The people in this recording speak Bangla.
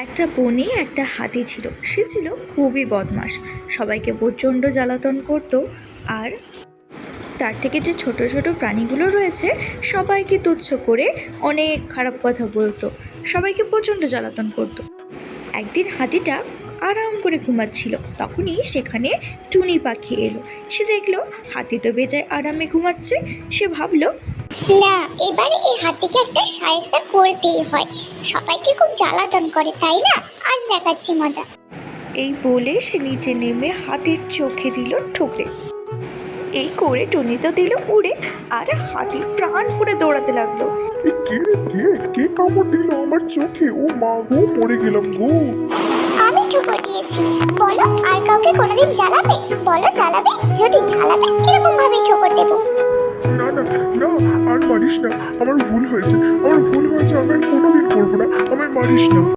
একটা বনে একটা হাতি ছিল। সে ছিল খুবই বদমাশ, সবাইকে প্রচণ্ড জ্বালাতন করতো। আর তার থেকে যে ছোট ছোট প্রাণীগুলো রয়েছে সবাইকে তুচ্ছ করে অনেক খারাপ কথা বলতো, সবাইকে প্রচণ্ড জ্বালাতন করতো। একদিন হাতিটা আরাম করে ঘুমাচ্ছিল, তখনই সেখানে টুনি পাখি এলো। সে দেখলো হাতি তো বেজায় আরামে ঘুমাচ্ছে। সে ভাবলো, না, এবারে এই হাতিকে একটা শায়েস্তা করতেই হয়। সবাইকে খুব জ্বালাতন করে, তাই না? আজ দেখাচ্ছি মজা। এই বলে সে নিচে নেমে হাতির চোখে দিল ঠুকরে। এই করে টুনি তো দিল উড়ে, আর হাতি প্রাণ করে দৌড়াতে লাগলো। কে রে কে কে কামড় দিল আমার চোখে? ও মা গো, মরে গেলাম গো। আমি ঠুকো দিয়েছি। বলো, আর কাউকে কোনোদিন জ্বালাবে? বলো, জ্বালাবে? যদি জ্বালাবে এরকম ভাবেই ঠোকর দেবো। না না না, আর মারিস না, আমার ভুল হয়েছে, আমি আর কোনোদিন করবো না, আমায় মারিস না।